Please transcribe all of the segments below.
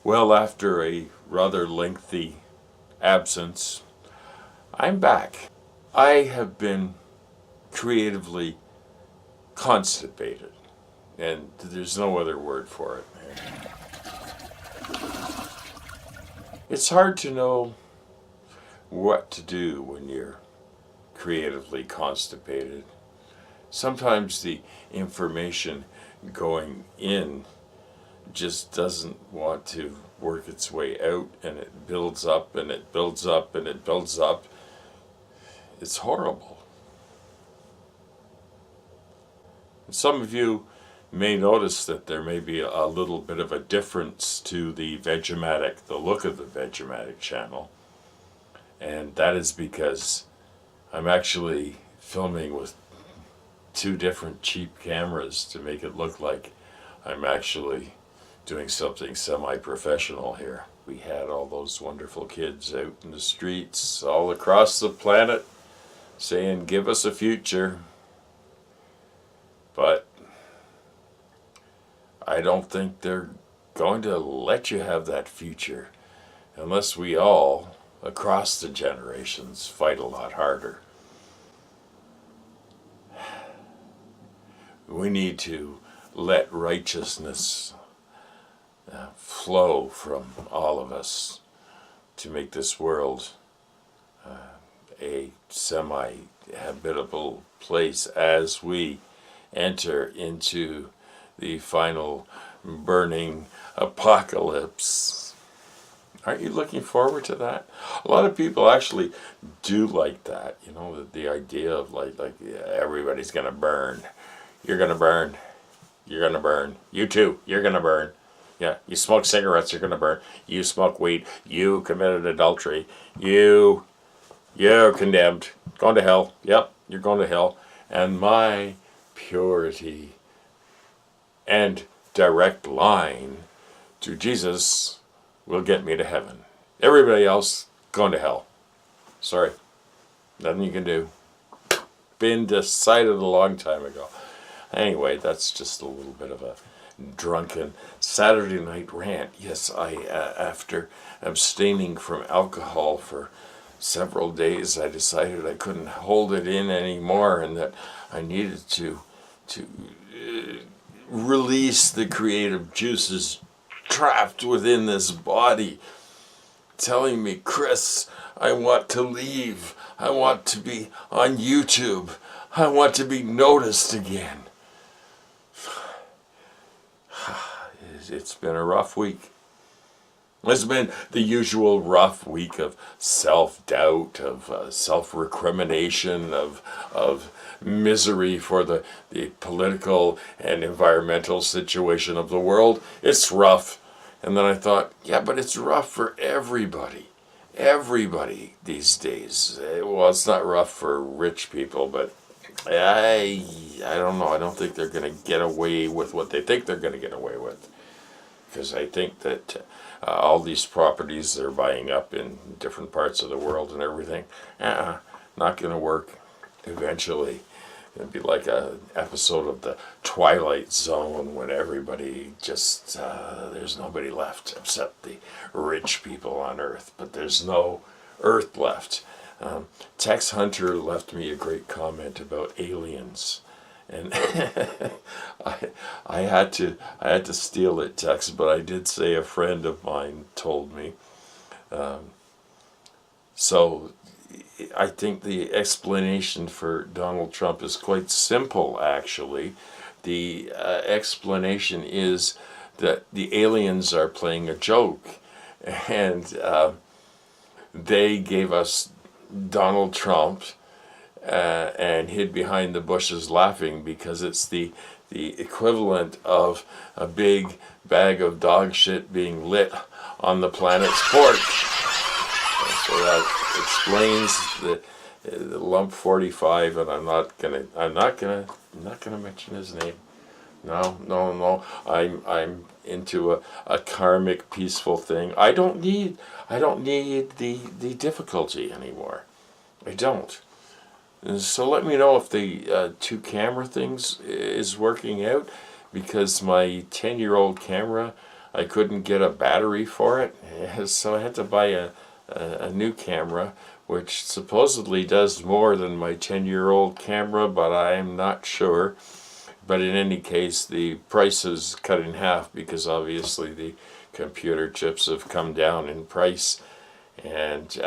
Well, after a rather lengthy absence, I'm back. I have been creatively constipated, and there's no other word for it. It's hard to know what to do when you're creatively constipated. Sometimes the information going in just doesn't want to work its way out, and it builds up and it builds up and it builds up. It's horrible. Some of you may notice that there may be a little bit of a difference to the Vegematic, the look of the Vegematic channel, and that is because I'm actually filming with two different cheap cameras to make it look like I'm actually doing something semi-professional here. We had all those wonderful kids out in the streets all across the planet saying, "Give us a future." But I don't think they're going to let you have that future unless we all, across the generations, fight a lot harder. We need to let righteousness flow from all of us to make this world a semi-habitable place as we enter into the final burning apocalypse. Aren't you looking forward to that? A lot of people actually do like that, you know, the idea of yeah, everybody's gonna burn. You're gonna burn. You're gonna burn. You too. You're gonna burn. Yeah, you smoke cigarettes, you're gonna burn. You smoke weed. You committed adultery. You're condemned. Going to hell. Yep, you're going to hell. And my purity and direct line to Jesus will get me to heaven. Everybody else going to hell. Sorry, nothing you can do. Been decided a long time ago. Anyway, that's just a little bit of a drunken Saturday night rant. Yes, after abstaining from alcohol for several days, I decided I couldn't hold it in anymore, and that I needed to release the creative juices trapped within this body, telling me, "Chris, I want to leave. I want to be on YouTube. I want to be noticed again." It's been a rough week. It's been the usual rough week of self-doubt, of self-recrimination, of misery for the political and environmental situation of the world. It's rough. And then I thought, yeah, but it's rough for everybody. Everybody these days. Well, it's not rough for rich people, but I don't know. I don't think they're going to get away with what they think they're going to get away with. Because I think that all these properties they're buying up in different parts of the world and everything, not going to work eventually. It'd be like an episode of the Twilight Zone when everybody just, there's nobody left except the rich people on Earth. But there's no Earth left. Tex Hunter left me a great comment about aliens. And I had to steal it, Tex, but I did say a friend of mine told me. So I think the explanation for Donald Trump is quite simple, actually. The explanation is that the aliens are playing a joke, and they gave us Donald Trump and hid behind the bushes laughing because it's the equivalent of a big bag of dog shit being lit on the planet's porch. So that explains the lump 45, and I'm not gonna mention his name. No. I'm into a karmic, peaceful thing. I don't need the difficulty anymore. I don't. So let me know if the two camera things is working out, because my 10-year-old camera I couldn't get a battery for it, so I had to buy a new camera, which supposedly does more than my 10-year-old camera, but I'm not sure. But in any case, the price is cut in half because obviously the computer chips have come down in price. And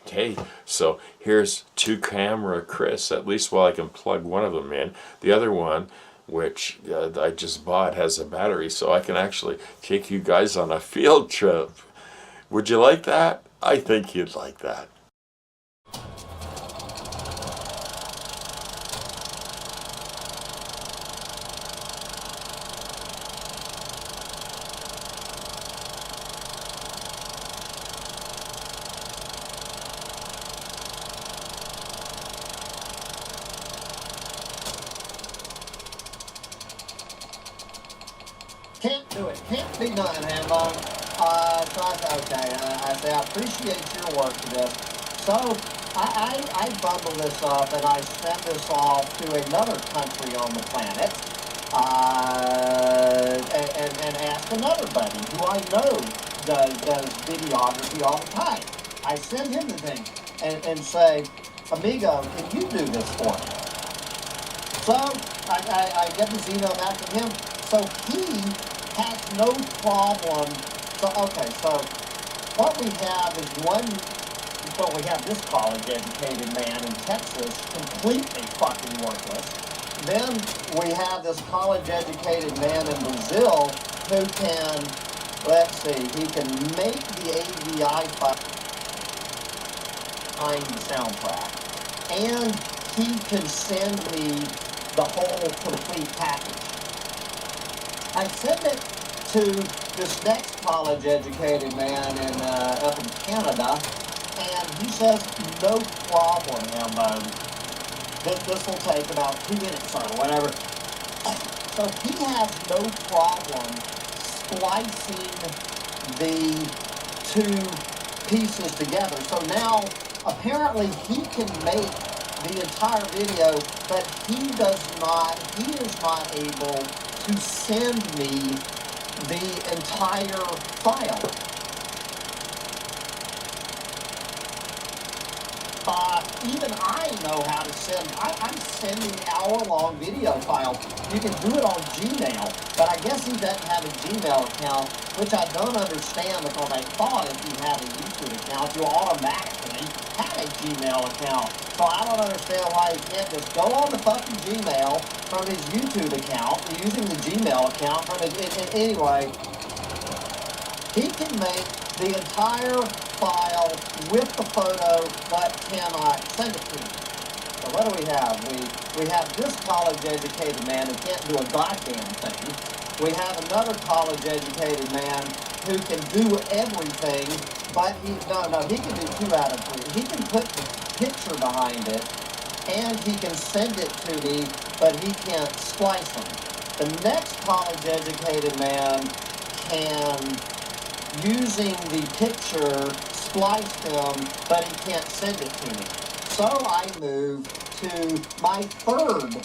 hey, so here's two camera Chris, at least while I can plug one of them in. The other one, which I just bought, has a battery, so I can actually take you guys on a field trip. Would you like that? I think you'd like that. Can't do it. Can't be done, Hambone. I say I appreciate your work to this. So I bundle this up and I send this off to another country on the planet, and ask another buddy who I know does videography all the time. I send him the thing and say, amigo, can you do this for me? So I get this email back from him. So he has no problem. So, okay, so what we have is we have this college-educated man in Texas, completely fucking worthless. Then we have this college-educated man in Brazil who can, let's see, he can make the AVI file behind the soundtrack. And he can send me the whole complete package. I send it to this next college-educated man up in Canada, and he says, no problem, Hambone. This will take about 2 minutes or whatever. So he has no problem splicing the two pieces together. So now, apparently, he can make the entire video, but he is not able to send me the entire file. Even I know how to send, I'm sending hour-long video files. You can do it on Gmail, but I guess he doesn't have a Gmail account, which I don't understand because I thought if you have a YouTube account, you automatically have a Gmail account. So I don't understand why he can't just go on the fucking Gmail from his YouTube account, using the Gmail account from his, anyway, he can make the entire file with the photo, but cannot send it to me. So what do we have? We have this college-educated man who can't do a goddamn thing. We have another college-educated man who can do everything, but he can do 2 out of 3. He can put the picture behind it, and he can send it to me, but he can't splice them. The next college-educated man can, using the picture, splice them, but he can't send it to me. So I move to my third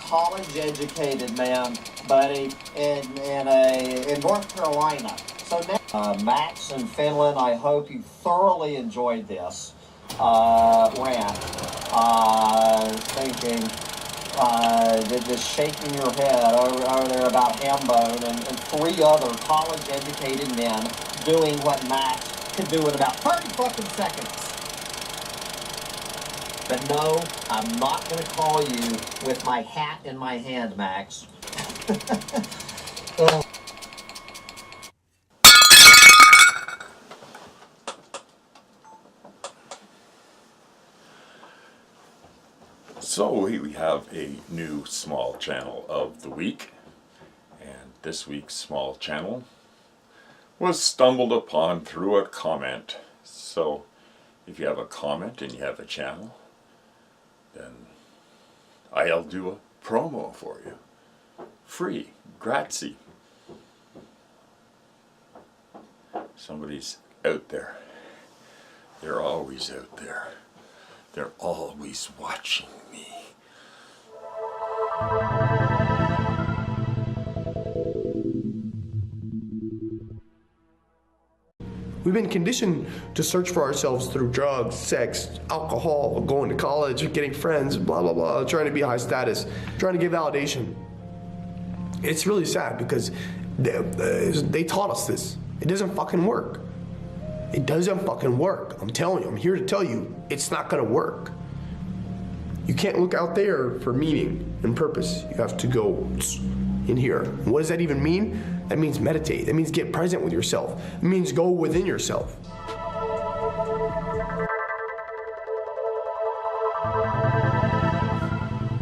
college-educated man, buddy, in North Carolina. So now, Max in Finland, I hope you thoroughly enjoyed this rant. Thinking, just shaking your head over there about Hambone and 3 other college-educated men doing what Max could do in about 30 fucking seconds. But no, I'm not going to call you with my hat in my hand, Max. So we have a new small channel of the week, and this week's small channel was stumbled upon through a comment. So if you have a comment and you have a channel, then I'll do a promo for you. Free, grazie. Somebody's out there. They're always out there. They're always watching me. We've been conditioned to search for ourselves through drugs, sex, alcohol, going to college, getting friends, blah, blah, blah, trying to be high status, trying to get validation. It's really sad because they taught us this. It doesn't fucking work. It doesn't fucking work. I'm telling you, I'm here to tell you, it's not gonna work. You can't look out there for meaning and purpose. You have to go in here. And what does that even mean? That means meditate. That means get present with yourself. It means go within yourself.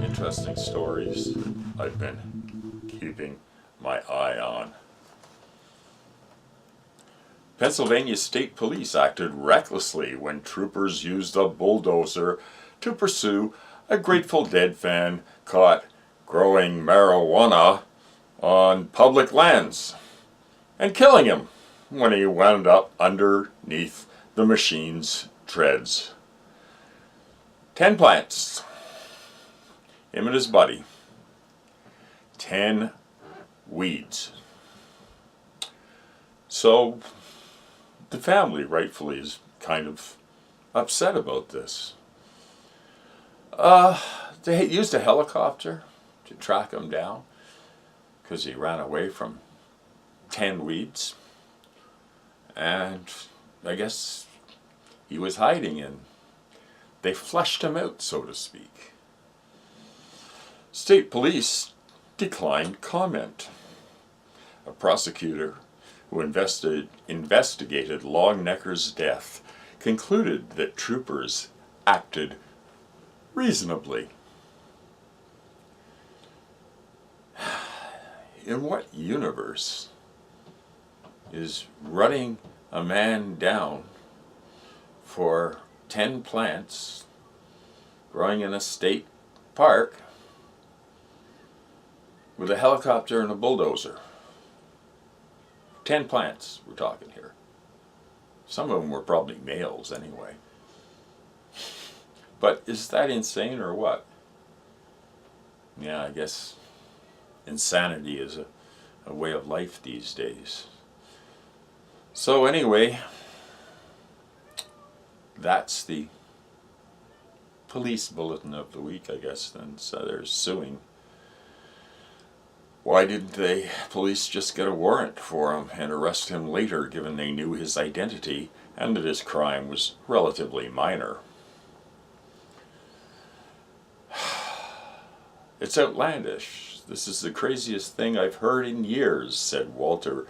Interesting stories I've been keeping my eye on. Pennsylvania State Police acted recklessly when troopers used a bulldozer to pursue a Grateful Dead fan caught growing marijuana on public lands and killing him when he wound up underneath the machine's treads. 10 plants, him and his buddy, 10 weeds. So the family rightfully is kind of upset about this. They used a helicopter to track him down because he ran away from 10 weeds, and I guess he was hiding, and they flushed him out, so to speak. State police declined comment. A prosecutor who investigated Longnecker's death concluded that troopers acted reasonably. In what universe is running a man down for 10 plants growing in a state park with a helicopter and a bulldozer? 10 plants we're talking here. Some of them were probably males anyway. But is that insane or what? Yeah, I guess insanity is a way of life these days. So anyway, that's the police bulletin of the week, I guess. Then so they're suing. Why didn't the police just get a warrant for him and arrest him later, given they knew his identity and that his crime was relatively minor? It's outlandish. This is the craziest thing I've heard in years, said Walter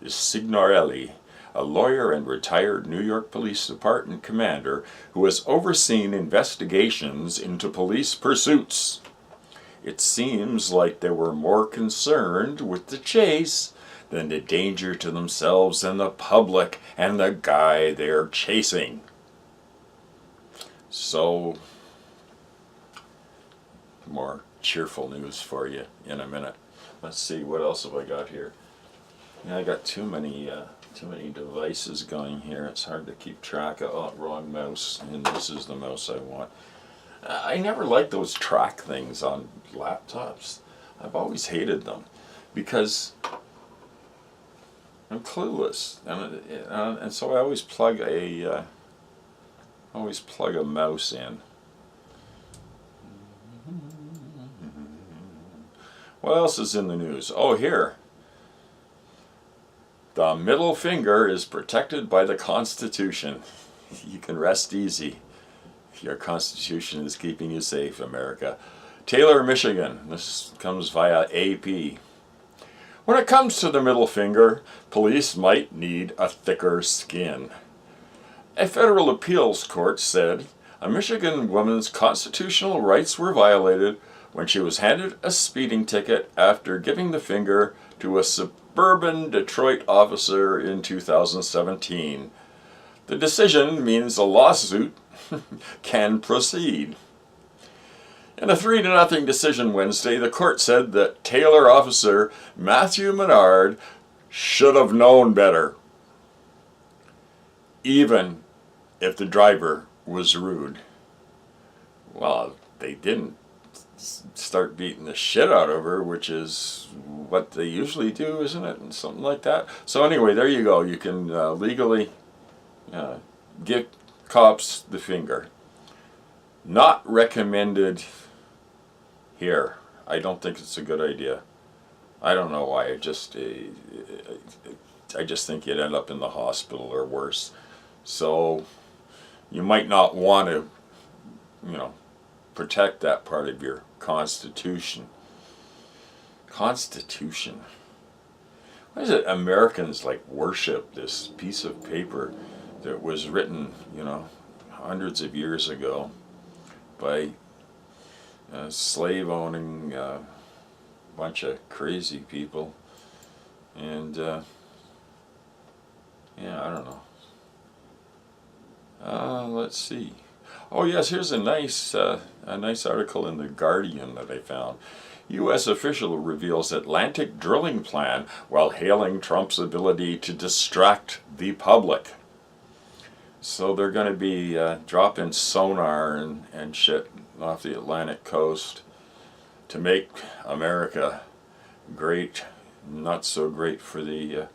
Signorelli, a lawyer and retired New York Police Department commander who has overseen investigations into police pursuits. It seems like they were more concerned with the chase than the danger to themselves and the public and the guy they're chasing. So, more cheerful news for you in a minute. Let's see, what else have I got here? Yeah, I got too many devices going here. It's hard to keep track of. Oh, wrong mouse, and this is the mouse I want. I never liked those track things on laptops. I've always hated them because I'm clueless, and so I always plug a mouse in. What else is in the news? Oh, here. The middle finger is protected by the Constitution. You can rest easy. Your Constitution is keeping you safe, America. Taylor, Michigan. This comes via AP. When it comes to the middle finger, police might need a thicker skin. A federal appeals court said a Michigan woman's constitutional rights were violated when she was handed a speeding ticket after giving the finger to a suburban Detroit officer in 2017. The decision means a lawsuit can proceed. In a 3-0 decision Wednesday, the court said that Taylor officer Matthew Menard should have known better, even if the driver was rude. Well, they didn't start beating the shit out of her, which is what they usually do, isn't it? And something like that. So anyway, there you go. You can legally give cops the finger. Not recommended here. I don't think it's a good idea. I don't know why. I just think you'd end up in the hospital or worse. So you might not want to, protect that part of your constitution. Constitution. Why is it Americans worship this piece of paper that was written, hundreds of years ago by slave-owning bunch of crazy people, and I don't know. Let's see. Oh yes, here's a nice article in the Guardian that I found. U.S. official reveals Atlantic drilling plan while hailing Trump's ability to distract the public. So they're going to be dropping sonar and shit off the Atlantic coast to make America great, not so great for the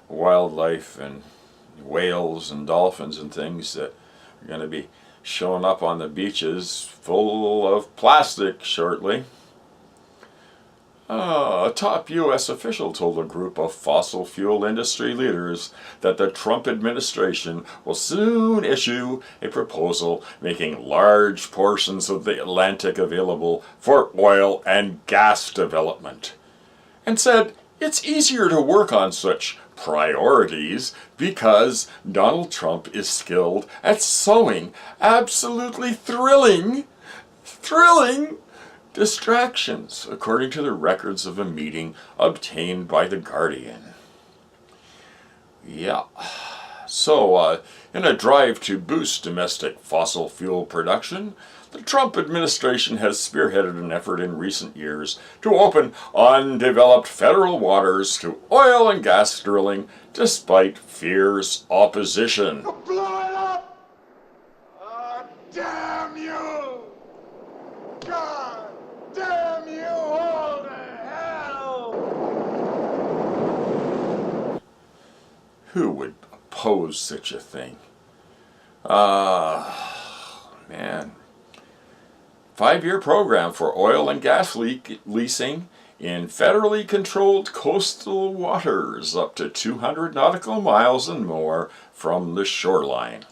wildlife and whales and dolphins and things that are going to be showing up on the beaches full of plastic shortly. A top U.S. official told a group of fossil fuel industry leaders that the Trump administration will soon issue a proposal making large portions of the Atlantic available for oil and gas development, and said it's easier to work on such priorities because Donald Trump is skilled at sowing absolutely thrilling distractions, according to the records of a meeting obtained by The Guardian. Yeah. So, in a drive to boost domestic fossil fuel production, the Trump administration has spearheaded an effort in recent years to open undeveloped federal waters to oil and gas drilling despite fierce opposition. Blow it up! Oh, damn you! God damn you all to hell! Who would oppose such a thing? Man. 5-year program for oil and gas leasing in federally controlled coastal waters up to 200 nautical miles and more from the shoreline.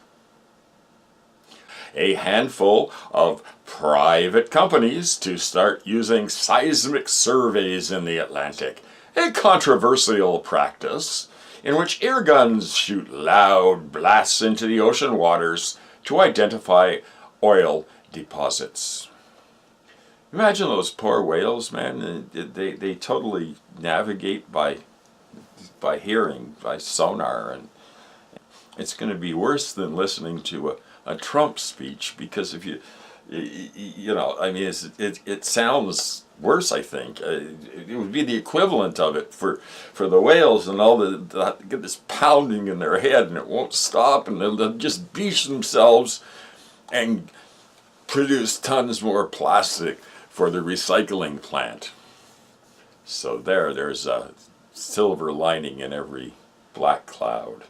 A handful of private companies to start using seismic surveys in the Atlantic, a controversial practice in which air guns shoot loud blasts into the ocean waters to identify oil deposits. Imagine those poor whales, man. They totally navigate by hearing, by sonar, and it's going to be worse than listening to a Trump speech, because if it sounds worse, I think. It would be the equivalent of it for the whales, and all the get this pounding in their head, and it won't stop, and they'll just beach themselves and produce tons more plastic for the recycling plant. So there's a silver lining in every black cloud.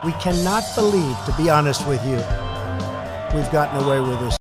We cannot believe, to be honest with you, we've gotten away with this.